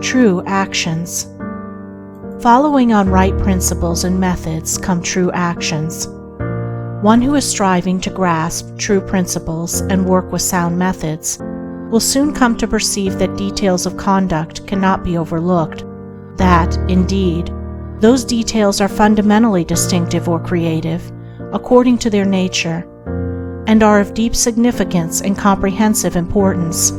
True actions. Following on right principles and methods come true actions. One who is striving to grasp true principles and work with sound methods will soon come to perceive that details of conduct cannot be overlooked, that, indeed, those details are fundamentally distinctive or creative, according to their nature, and are of deep significance and comprehensive importance,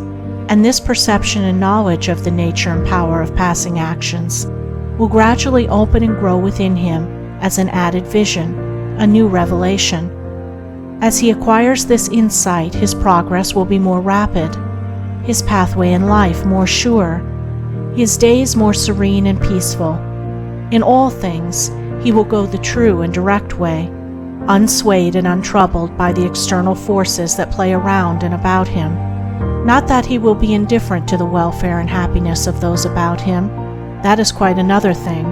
and this perception and knowledge of the nature and power of passing actions will gradually open and grow within him as an added vision, a new revelation. As he acquires this insight, his progress will be more rapid, his pathway in life more sure, his days more serene and peaceful. In all things, he will go the true and direct way, unswayed and untroubled by the external forces that play around and about him. Not that he will be indifferent to the welfare and happiness of those about him, that is quite another thing,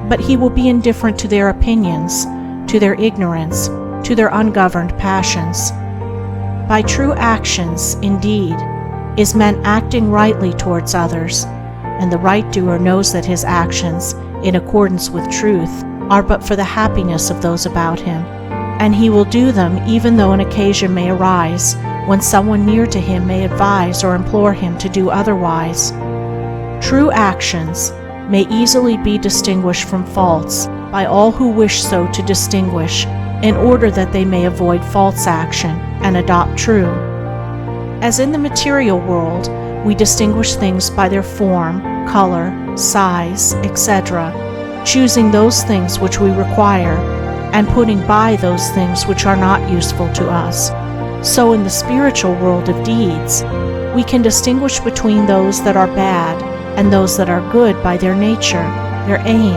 but he will be indifferent to their opinions, to their ignorance, to their ungoverned passions. By true actions, indeed, is meant acting rightly towards others, and the right doer knows that his actions, in accordance with truth, are but for the happiness of those about him, and he will do them even though an occasion may arise when someone near to him may advise or implore him to do otherwise. True actions may easily be distinguished from false by all who wish so to distinguish, in order that they may avoid false action and adopt true. As in the material world, we distinguish things by their form, color, size, etc., choosing those things which we require and putting by those things which are not useful to us. So in the spiritual world of deeds, we can distinguish between those that are bad and those that are good by their nature, their aim,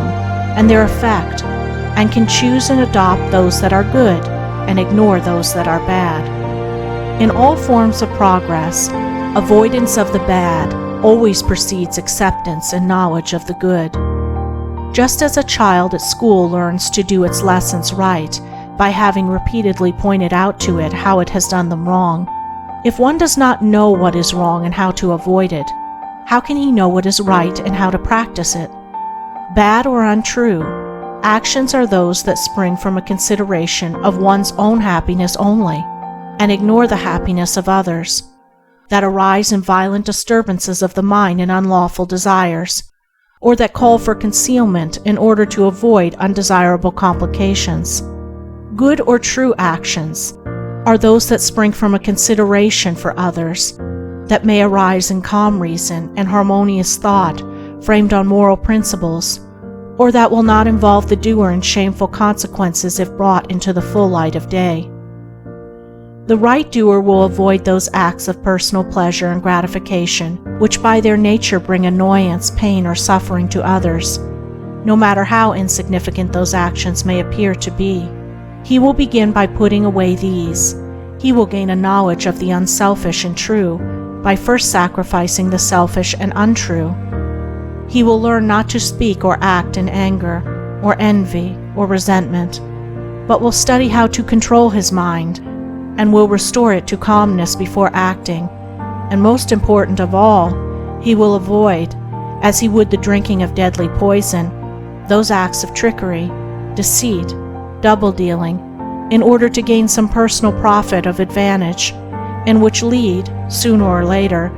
and their effect, and can choose and adopt those that are good and ignore those that are bad. In all forms of progress, avoidance of the bad always precedes acceptance and knowledge of the good. Just as a child at school learns to do its lessons right by having repeatedly pointed out to it how it has done them wrong, if one does not know what is wrong and how to avoid it, how can he know what is right and how to practice it? Bad or untrue, actions are those that spring from a consideration of one's own happiness only, and ignore the happiness of others, that arise in violent disturbances of the mind and unlawful desires, or that call for concealment in order to avoid undesirable complications. Good or true actions are those that spring from a consideration for others, that may arise in calm reason and harmonious thought framed on moral principles, or that will not involve the doer in shameful consequences if brought into the full light of day. The right doer will avoid those acts of personal pleasure and gratification which by their nature bring annoyance, pain, or suffering to others, no matter how insignificant those actions may appear to be. He will begin by putting away these. He will gain a knowledge of the unselfish and true by first sacrificing the selfish and untrue. He will learn not to speak or act in anger, or envy, or resentment, but will study how to control his mind, and will restore it to calmness before acting. And most important of all, he will avoid, as he would the drinking of deadly poison, those acts of trickery, deceit, double-dealing, in order to gain some personal profit of advantage, and which lead, sooner or later,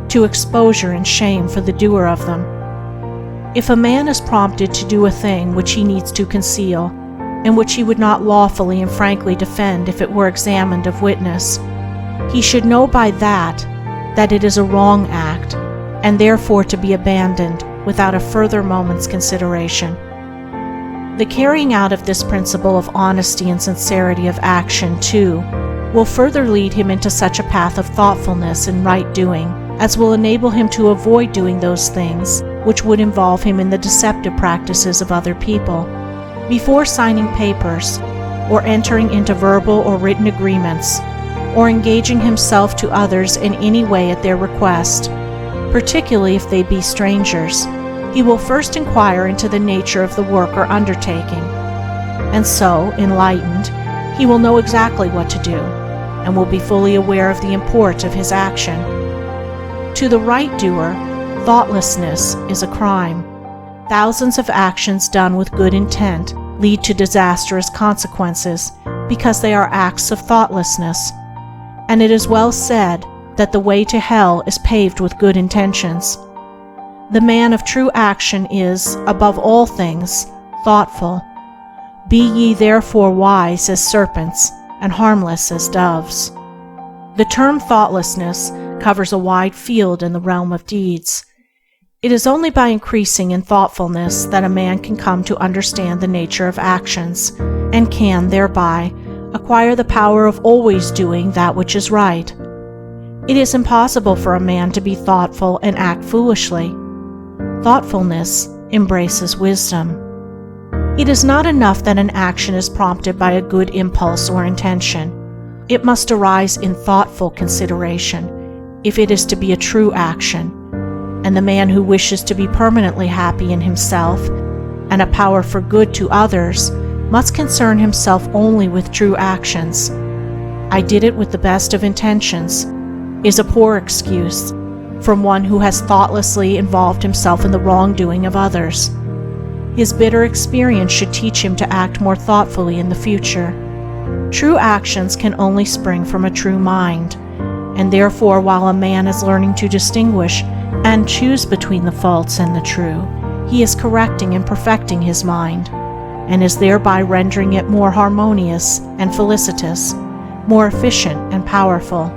to exposure and shame for the doer of them. If a man is prompted to do a thing which he needs to conceal, and which he would not lawfully and frankly defend if it were examined of witness, he should know by that it is a wrong act, and therefore to be abandoned without a further moment's consideration. The carrying out of this principle of honesty and sincerity of action, too, will further lead him into such a path of thoughtfulness and right doing as will enable him to avoid doing those things which would involve him in the deceptive practices of other people. Before signing papers, or entering into verbal or written agreements, or engaging himself to others in any way at their request, particularly if they be strangers, he will first inquire into the nature of the work or undertaking, and so, enlightened, he will know exactly what to do, and will be fully aware of the import of his action. To the right doer, Thoughtlessness is a crime. Thousands of actions done with good intent lead to disastrous consequences because they are acts of thoughtlessness. And it is well said that the way to hell is paved with good intentions. The man of true action is, above all things, thoughtful. Be ye therefore wise as serpents and harmless as doves. The term thoughtlessness covers a wide field in the realm of deeds. It is only by increasing in thoughtfulness that a man can come to understand the nature of actions, and can, thereby, acquire the power of always doing that which is right. It is impossible for a man to be thoughtful and act foolishly. Thoughtfulness embraces wisdom. It is not enough that an action is prompted by a good impulse or intention. It must arise in thoughtful consideration if it is to be a true action, and the man who wishes to be permanently happy in himself and a power for good to others must concern himself only with true actions. "I did it with the best of intentions" is a poor excuse from one who has thoughtlessly involved himself in the wrongdoing of others. His bitter experience should teach him to act more thoughtfully in the future. True actions can only spring from a true mind, and therefore while a man is learning to distinguish and choose between the false and the true, he is correcting and perfecting his mind, and is thereby rendering it more harmonious and felicitous, more efficient and powerful.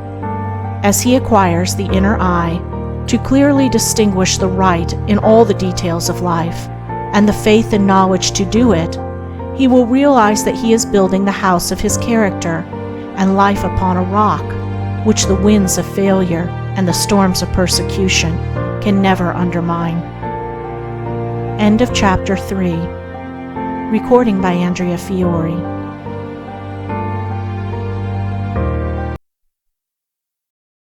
As he acquires the inner eye to clearly distinguish the right in all the details of life, and the faith and knowledge to do it, he will realize that he is building the house of his character and life upon a rock, which the winds of failure and the storms of persecution can never undermine. End of Chapter 3. Recording by Andrea Fiore.